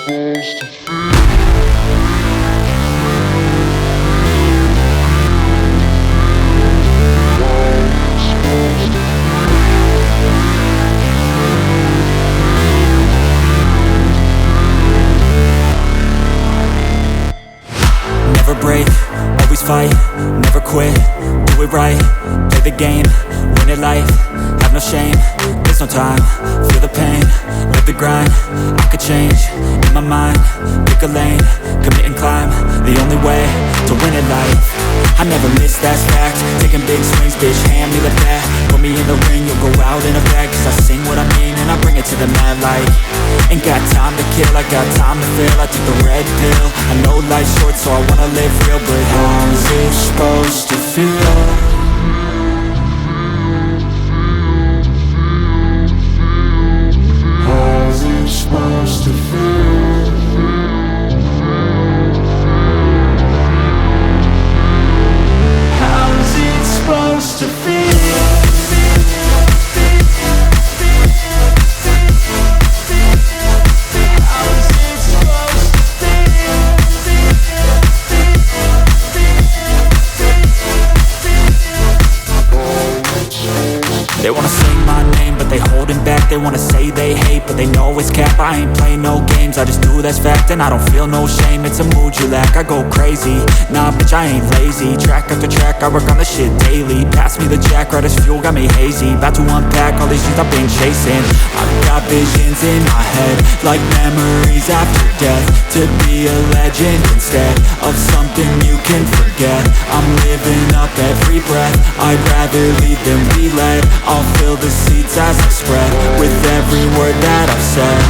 supposed to feel? Never break, always fight, never quit, do it right, play the game, win it life, have no shame, there's no time, feel the pain, live the grind, I could change, in my mind, pick a lane, commit and climb, the only way to win it life. I never miss, that's fact, taking big swings, bitch, hand me the bat, put me in the ring, you'll go out in a bag, cause I sing what I mean and I bring it to the mad light. Ain't got time to kill, I got time to feel, I took the red pill, I know life's short so I wanna live real, but how's it supposed to feel? How's it supposed to feel? How's it supposed to feel? They wanna sing my name, but they holding back. They wanna say they hate, but they know it's cap. I ain't play no games, I just do that's fact. And I don't feel no shame, it's a mood you lack. I go crazy, nah bitch I ain't lazy. Track after track, I work on the shit daily. Pass me the jack, right as fuel, got me hazy. About to unpack all these things I've been chasing. I've got visions in my head, like memories after death. To be a legend instead of something you can forget. I'm living up every breath, I'd rather lead than be led. I'll fill the seats as I spread with every word that I've said.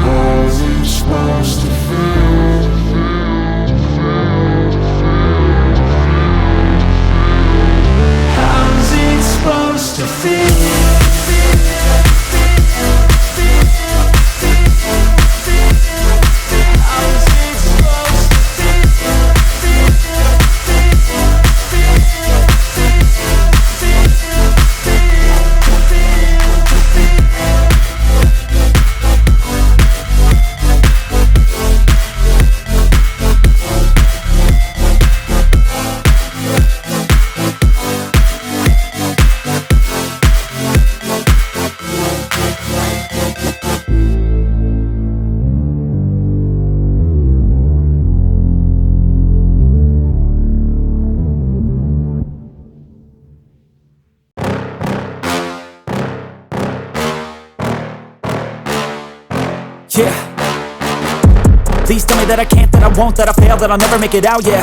How's it supposed to feel? How's it supposed to feel? Yeah. Please tell me that I can't, that I won't, that I fail, that I'll never make it out, yeah.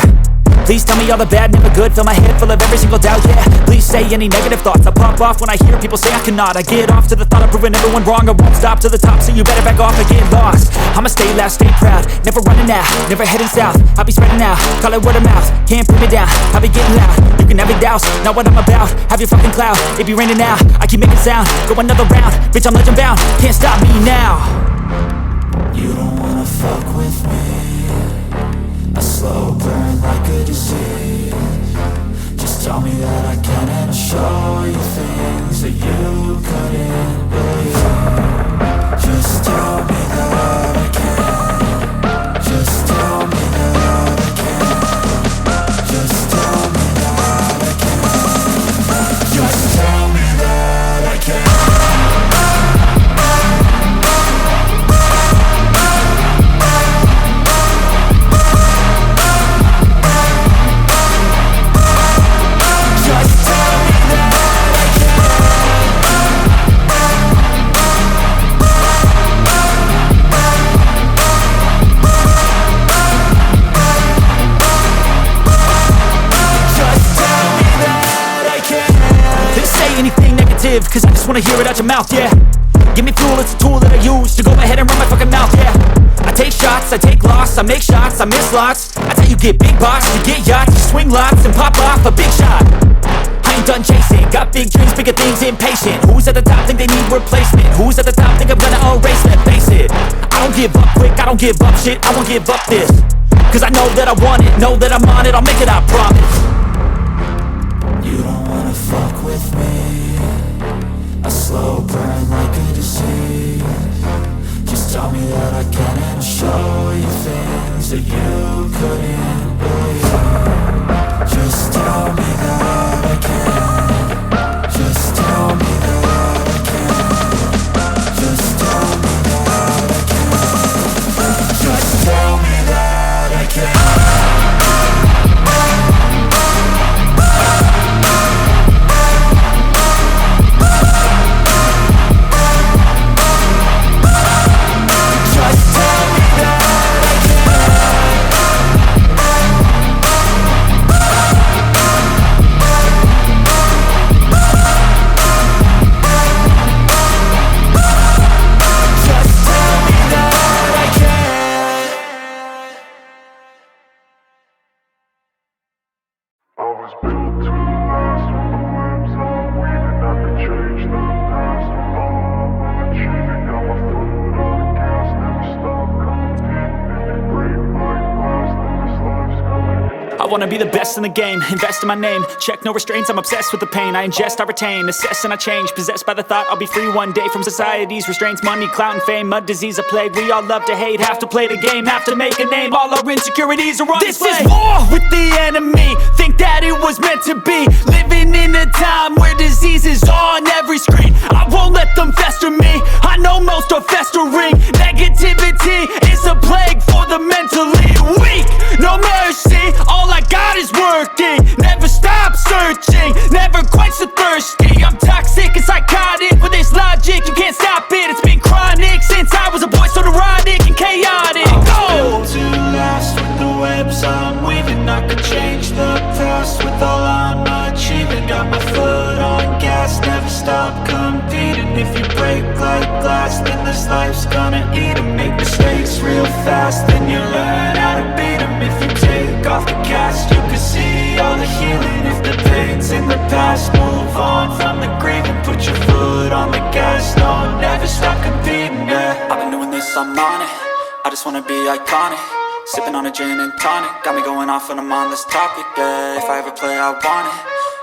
Please tell me all the bad, never good, fill my head full of every single doubt, yeah. Please say any negative thoughts, I pop off when I hear people say I cannot. I get off to the thought of proving everyone wrong, I won't stop to the top, so you better back off and get lost. I'ma stay loud, stay proud, never running out, never heading south. I'll be spreading out, call it word of mouth, can't put me down, I'll be getting loud. You can have your doubts, not what I'm about, have your fucking clout, it be raining now, I keep making sound, go another round, bitch I'm legend bound, can't stop me now. You don't wanna fuck with me, a slow burn like a disease. Just tell me that I can and I'll show you things that you couldn't believe. Just tell me that I can. Just tell me that I can. Just tell me that I can. Just tell me that I can. Cause I just wanna hear it out your mouth, yeah. Give me fuel, it's a tool that I use to go ahead and run my fucking mouth, yeah. I take shots, I take loss, I make shots, I miss lots. That's how you get big boss, you get yachts, you swing lots and pop off a big shot. I ain't done chasing, got big dreams, bigger things, impatient. Who's at the top think they need replacement? Who's at the top think I'm gonna erase them? Face it, I don't give up quick, I don't give up shit, I won't give up this. Cause I know that I want it, know that I'm on it, I'll make it, I promise. You don't wanna fuck with me, slow burn like a disease. Just tell me that I can and I'll show you things that you couldn't believe. Just tell me that I can. Just tell me that I can. Just tell me that I can. Just tell me that I can. I wanna be the best in the game, invest in my name. Check no restraints, I'm obsessed with the pain. I ingest, I retain, assess and I change. Possessed by the thought I'll be free one day from society's restraints. Money, clout and fame, mud, disease, a plague. We all love to hate, have to play the game, have to make a name. All our insecurities are on display. This is war with the enemy, think that it was meant to be. Living in a time where disease is on every screen. I won't let them fester me, I know most are festering. Negativity is a plague for the mentally weak. No mercy, all I got is working. Never stop searching, never quench the thirsty. I'm toxic and psychotic, with this logic you can't stop it. It's been chronic since I was a boy, so neurotic and chaotic. Built to last with the webs I'm weaving. I could change the past with all I'm achieving. Got my foot on gas, never stop competing. If you break like glass, then this life's gonna eat 'em. Make mistakes real fast, then you learn how to beat 'em. If you take off the cast, you can see all the healing. If the pain's in the past, move on from the grave and put your foot on the gas. No, never stop competing, yeah. I've been doing this, I'm on it. I just wanna be iconic. Sipping on a gin and tonic, got me going off when I'm on this topic, yeah. If I ever play, I want it.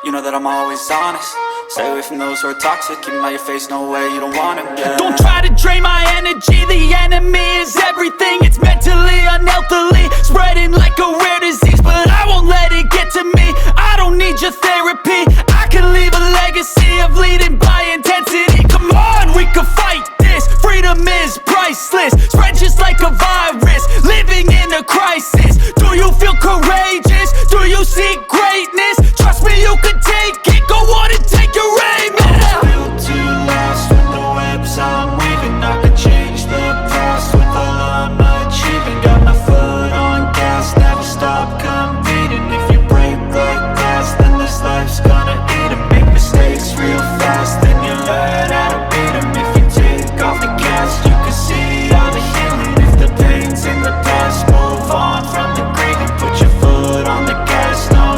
You know that I'm always honest. Stay away from those who are toxic. Keep them out your face, no way, you don't want it, yeah. Don't try to drain my energy. The enemy is everything. It's mentally, unhealthily, spreading like a rare disease. But I won't let it get to me. I don't need your therapy. I can leave a legacy of leading by intensity. Come on, we can fight this. Freedom is priceless, spread just like a virus. Living in a crisis. Do you feel courageous? Do you seek greatness? Trust me, you can take it. Go on and take your aim, yeah. Built to last with the webs I'm weaving. I could change the past with all I'm achieving. Got my foot on gas, never stop competing. If you break like glass, then this life's gonna eat 'em. Make mistakes real fast, then you learn how to beat 'em. If you take off the cast, you can see all the healing. If the pain's in the past, move on from the grave and put your foot on the gas. No,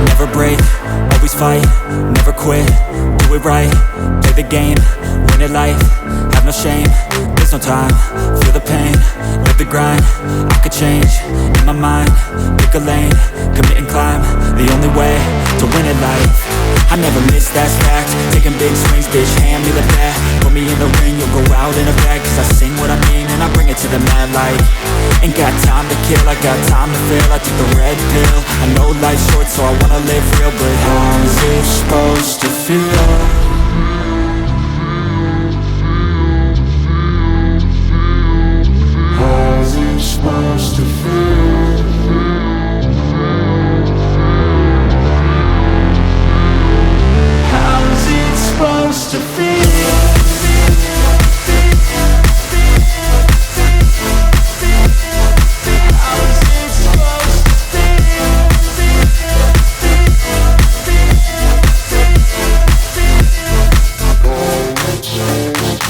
Never break, always fight, never quit, do it right, play the game, win it life, have no shame, there's no time, feel the pain, live the grind, I could change, in my mind, pick a lane, commit and climb, the only way to win it life. I never miss, that's fact, taking big swings, bitch, hand me the bat, put me in the ring, you'll go out in a bag, cause I sing what I mean and I bring it to the mad light. Ain't got time to kill, I got time to feel, I took the red pill, I know life's short so I wanna live real, but how's it supposed to feel? How's it supposed to feel? How's it supposed to feel?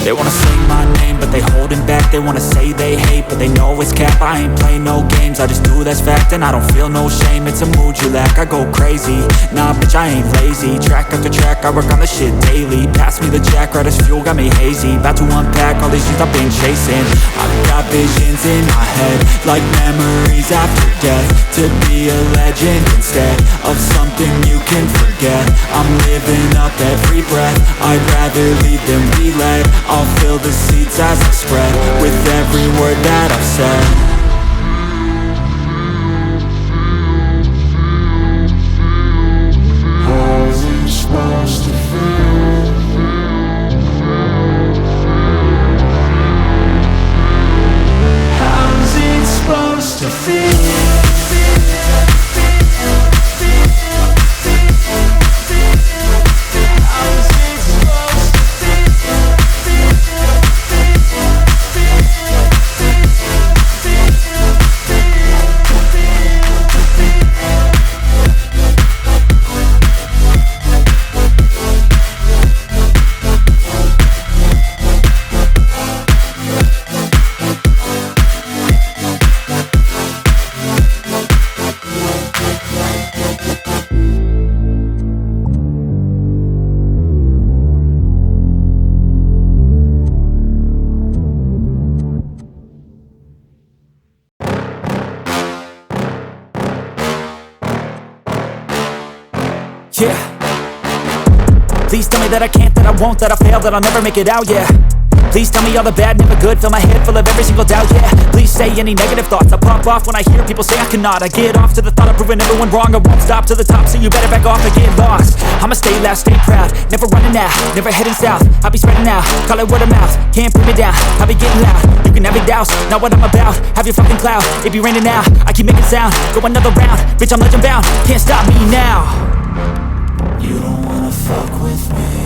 They wanna sing my name, but they holding back. They wanna say they hate, but they know it's cap. I ain't play no games, I just do that's fact. And I don't feel no shame, it's a mood you lack. I go crazy, nah bitch I ain't lazy. Track after track, I work on this shit daily. Pass me the jack, right as fuel, got me hazy. About to unpack all these things I've been chasing. I've got visions in my head, like memories after death. To be a legend instead of something you can forget. I'm living up every breath, I'd rather lead than be led. I'll fill the seats as I spread with every word that I've said. How's it supposed to feel? How's it supposed to feel? Yeah. Please tell me that I can't, that I won't, that I fail, that I'll never make it out, yeah. Please tell me all the bad, never good. Fill my head full of every single doubt, yeah. Please say any negative thoughts. I pop off when I hear people say I cannot. I get off to the thought of proving everyone wrong. I won't stop to the top, so you better back off and get lost. I'ma stay loud, stay proud, never running out, never heading south. I'll be spreading out, call it word of mouth. Can't put me down, I'll be getting loud. You can have it douse, not what I'm about. Have your fucking cloud, it be raining now. I keep making sound, go another round. Bitch, I'm legend bound, can't stop me now. You don't wanna fuck with me.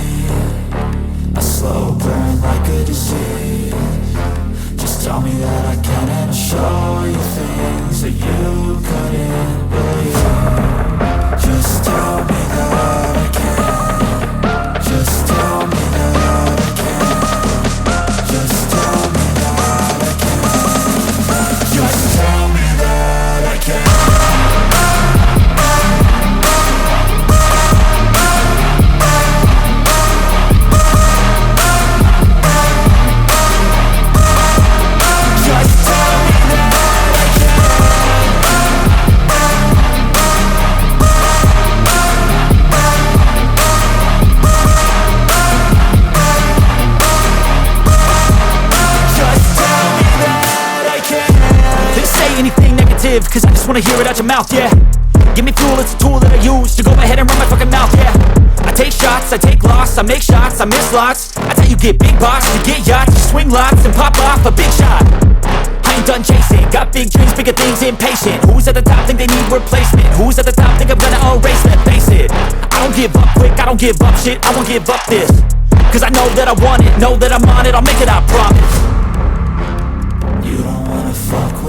A slow burn like a disease. Just tell me that I can and I'll show you things that you couldn't believe. Just tell me that I can. Just tell me that I can. Just tell me that I can. Just tell me that I can. Cause I just wanna hear it out your mouth, yeah. Give me fuel, it's a tool that I use to go ahead and run my fucking mouth, yeah. I take shots, I take loss, I make shots, I miss lots. That's how you get big box, you get yachts, you swing lots and pop off a big shot. I ain't done chasing, got big dreams, bigger things, impatient. Who's at the top think they need replacement? Who's at the top think I'm gonna erase them? Face it, I don't give up quick, I don't give up shit, I won't give up this. Cause I know that I want it, know that I'm on it, I'll make it, I promise. You don't wanna fuck with